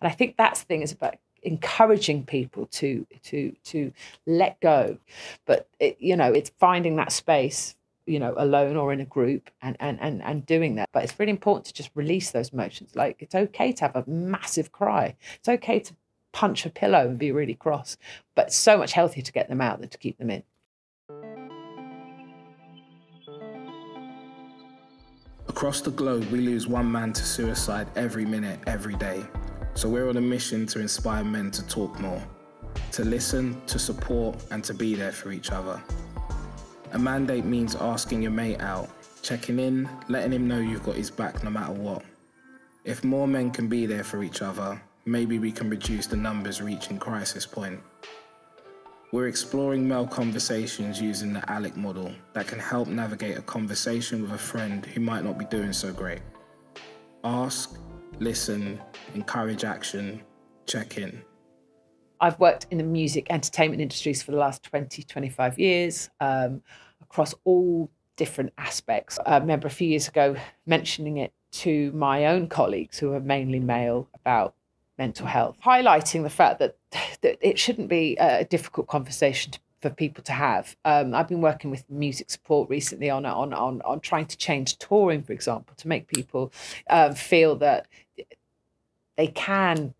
And I think that's the thing, is about encouraging people to let go. But it's finding that space, alone or in a group, and doing that. But it's really important to just release those emotions. Like, it's okay to have a massive cry. It's okay to punch a pillow and be really cross, but it's so much healthier to get them out than to keep them in. Across the globe, we lose one man to suicide every minute, every day. So we're on a mission to inspire men to talk more, to listen, to support, and to be there for each other. A mandate means asking your mate out, checking in, letting him know you've got his back no matter what. If more men can be there for each other, maybe we can reduce the numbers reaching crisis point. We're exploring male conversations using the ALEC model that can help navigate a conversation with a friend who might not be doing so great. Ask, listen, encourage action, check in. I've worked in the music entertainment industries for the last 20, 25 years, across all different aspects. I remember a few years ago mentioning it to my own colleagues, who are mainly male, about mental health, highlighting the fact that it shouldn't be a difficult conversation for people to have. I've been working with music support recently on trying to change touring, for example, to make people feel that they can,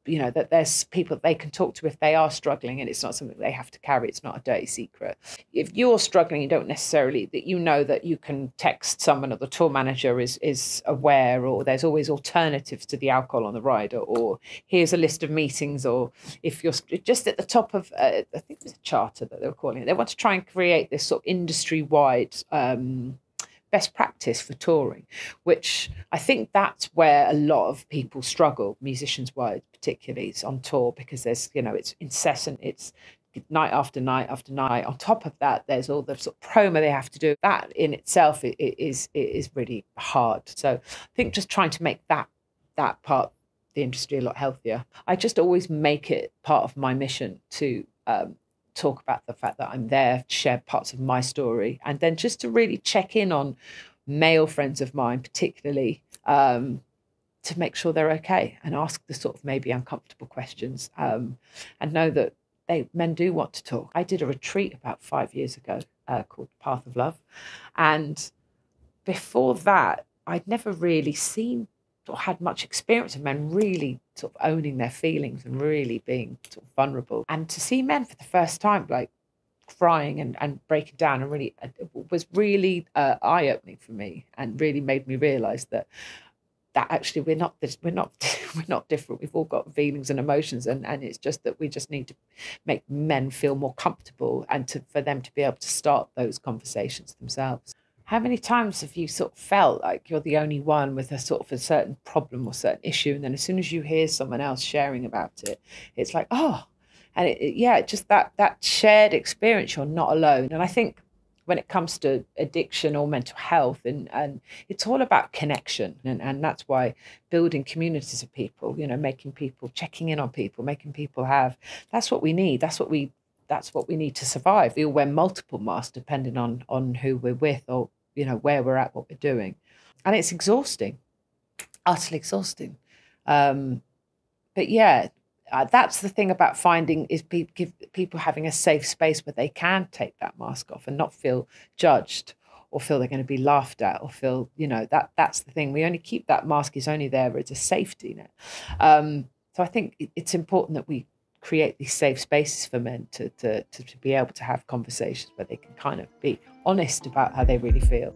that there's people that they can talk to if they are struggling, and it's not something they have to carry. It's not a dirty secret. If you're struggling, you don't necessarily, that that you can text someone, or the tour manager is aware, or there's always alternatives to the alcohol on the ride, or here's a list of meetings, or if you're just at the top of, I think it was a charter that they were calling it. They want to try and create this sort of industry-wide best practice for touring, which I think that's where a lot of people struggle, musicians-wise particularly, it's on tour, because there's, it's incessant, it's night after night after night. On top of that, there's all the sort of promo they have to do. That in itself is really hard. So I think just trying to make that part of the industry a lot healthier. I just always make it part of my mission to talk about the fact that I'm there, share parts of my story, and then just to really check in on male friends of mine, particularly, to make sure they're okay, and ask the sort of maybe uncomfortable questions, and know that men do want to talk. I did a retreat about 5 years ago called Path of Love, and before that, I'd never really seen or had much experience of men really sort of owning their feelings and really being sort of vulnerable. And to see men for the first time, like, crying and breaking down, and really was really eye-opening for me, and really made me realise that actually we're not different. We've all got feelings and emotions, and it's just that we just need to make men feel more comfortable, and for them to be able to start those conversations themselves. How many times have you sort of felt like you're the only one with a sort of a certain problem or certain issue, and then as soon as you hear someone else sharing about it, it's like, oh, and just that shared experience, you're not alone. And I think when it comes to addiction or mental health, and it's all about connection, and that's why building communities of people, making people, checking in on people, making people that's what we need. That's what we need to survive. We all wear multiple masks depending on who we're with, or where we're at, what we're doing, and it's exhausting, utterly exhausting. But yeah, that's the thing about finding, is give people having a safe space where they can take that mask off and not feel judged, or feel they're going to be laughed at, or feel, that's the thing. We only keep that mask, is only there as a safety net. So I think it's important that we create these safe spaces for men to be able to have conversations where they can kind of be honest about how they really feel.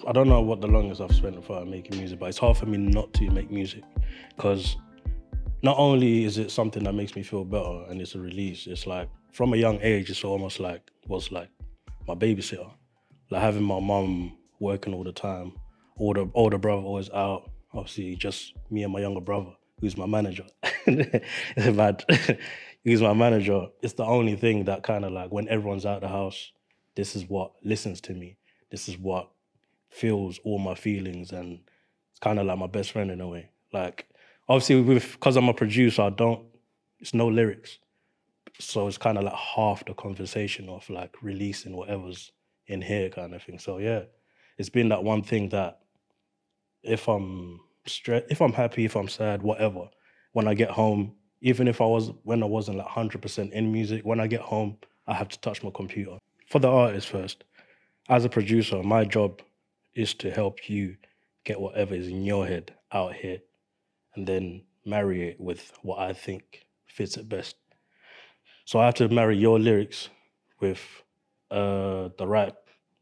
I don't know what the longest I've spent without making music, but it's hard for me not to make music, because not only is it something that makes me feel better and it's a release, it's like from a young age, it's almost like was like my babysitter, like having my mum working all the time, older brother always out, obviously just me and my younger brother, who's my manager. It's bad. He's my manager. It's the only thing that kind of like, when everyone's out of the house, this is what listens to me. This is what feels all my feelings, and it's kind of like my best friend in a way. Like, obviously, because I'm a producer, it's no lyrics. So it's kind of like half the conversation of like releasing whatever's in here kind of thing. So yeah, it's been that one thing that if I'm stressed, if I'm happy, if I'm sad, whatever, when I get home, even if when I wasn't like 100% in music, when I get home, I have to touch my computer. For the artist first, as a producer, my job is to help you get whatever is in your head out here and then marry it with what I think fits it best. So I have to marry your lyrics with the right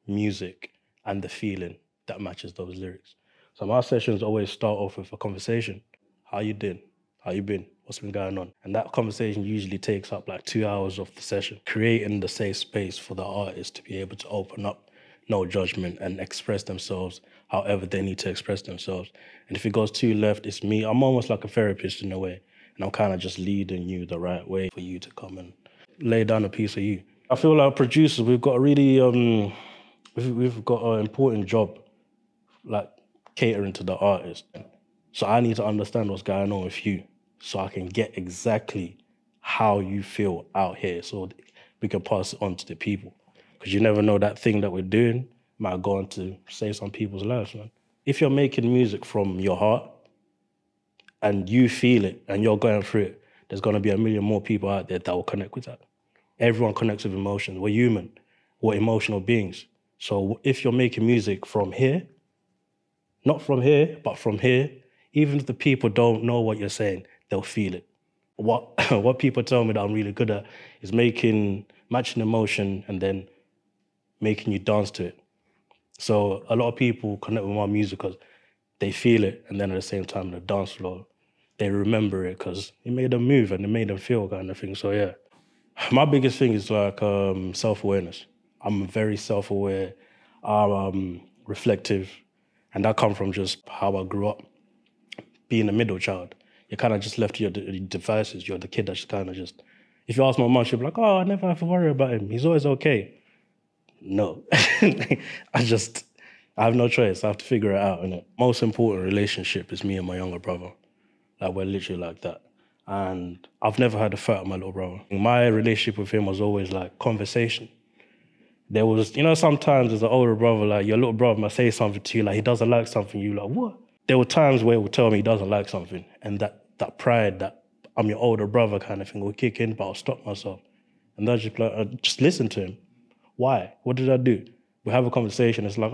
music and the feeling that matches those lyrics. So my sessions always start off with a conversation. How you doing? How you been? What's been going on? And that conversation usually takes up like 2 hours of the session, creating the safe space for the artist to be able to open up, no judgment, and express themselves however they need to express themselves. And if it goes too left, it's me. I'm almost like a therapist in a way. And I'm kind of just leading you the right way for you to come and lay down a piece of you. I feel like producers, we've got a really, we've got an important job, like catering to the artist. So I need to understand what's going on with you so I can get exactly how you feel out here so we can pass it on to the people. Because you never know, that thing that we're doing might go on to save some people's lives, man. If you're making music from your heart and you feel it and you're going through it, there's going to be a million more people out there that will connect with that. Everyone connects with emotions. We're human. We're emotional beings. So if you're making music from here, not from here, but from here, even if the people don't know what you're saying, they'll feel it. What people tell me that I'm really good at is matching emotion and then making you dance to it. So a lot of people connect with my music because they feel it, and then at the same time on the dance floor, they remember it because it made them move and it made them feel kind of thing. So yeah, my biggest thing is like self-awareness. I'm very self-aware, reflective, and that comes from just how I grew up. Being a middle child, you're kind of just left to your devices. You're the kid that's kind of just, if you ask my mom, she'll be like, oh, I never have to worry about him. He's always okay. No, I have no choice. I have to figure it out. And most important relationship is me and my younger brother. Like, we're literally like that. And I've never had a fight with my little brother. My relationship with him was always like conversation. There was, sometimes as an older brother, like your little brother might say something to you, like he doesn't like something, you're like, what? There were times where he would tell me he doesn't like something, and that pride, that I'm your older brother kind of thing will kick in, but I'll stop myself. And I'll just listen to him. Why? What did I do? We have a conversation. It's like,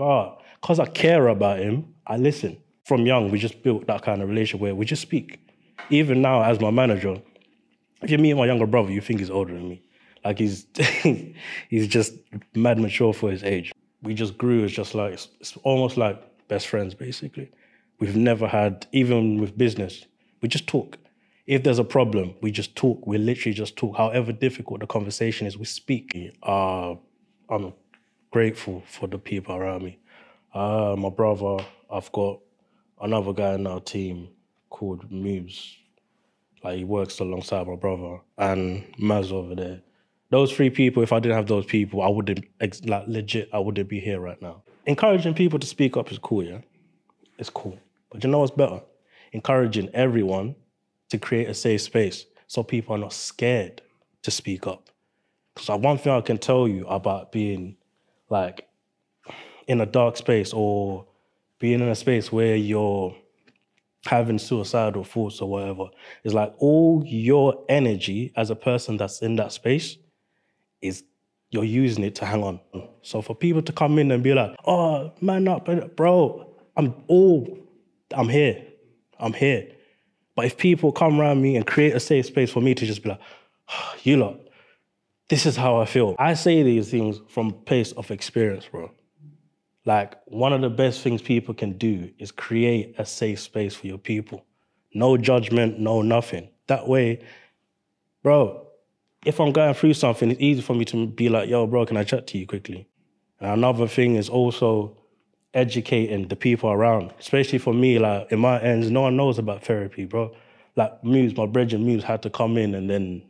because I care about him, I listen. From young, we just built that kind of relationship where we just speak. Even now, as my manager, if you meet my younger brother, you think he's older than me. Like he's just mad mature for his age. We just grew as just like, it's almost like best friends, basically. We've never had, even with business, we just talk. If there's a problem, we just talk. We literally just talk. However difficult the conversation is, we speak. I'm grateful for the people around me. My brother, I've got another guy in our team called Moves. Like, he works alongside my brother, and Maz over there. Those three people, if I didn't have those people, I wouldn't, legit, I wouldn't be here right now. Encouraging people to speak up is cool, yeah? It's cool. But you know what's better? Encouraging everyone to create a safe space so people are not scared to speak up. Because one thing I can tell you about being like in a dark space or being in a space where you're having suicidal thoughts or whatever, is like all your energy as a person that's in that space is you're using it to hang on. So for people to come in and be like, oh, man up, bro, I'm here. But if people come around me and create a safe space for me to just be like, oh, you lot, this is how I feel. I say these things from a place of experience, bro. Like, one of the best things people can do is create a safe space for your people. No judgment, no nothing. That way, bro, if I'm going through something, it's easy for me to be like, yo, bro, can I chat to you quickly? And another thing is also educating the people around, especially for me, like in my ends, no one knows about therapy, bro. Like my brethren Muse had to come in and then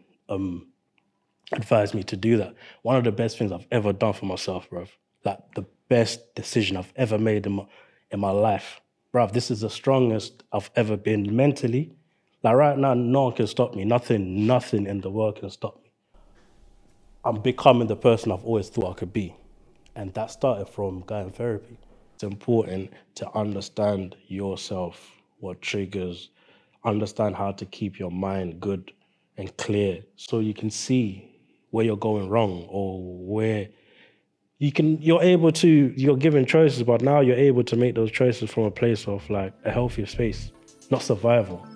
advise me to do that. One of the best things I've ever done for myself, bro. Like the best decision I've ever made in my life. Bro, this is the strongest I've ever been mentally. Like right now, no one can stop me. Nothing in the world can stop me. I'm becoming the person I've always thought I could be. And that started from going therapy. It's important to understand yourself what triggers, understand how to keep your mind good and clear so you can see where you're going wrong or where you're given choices, but now you're able to make those choices from a place of like a healthier space, not survival.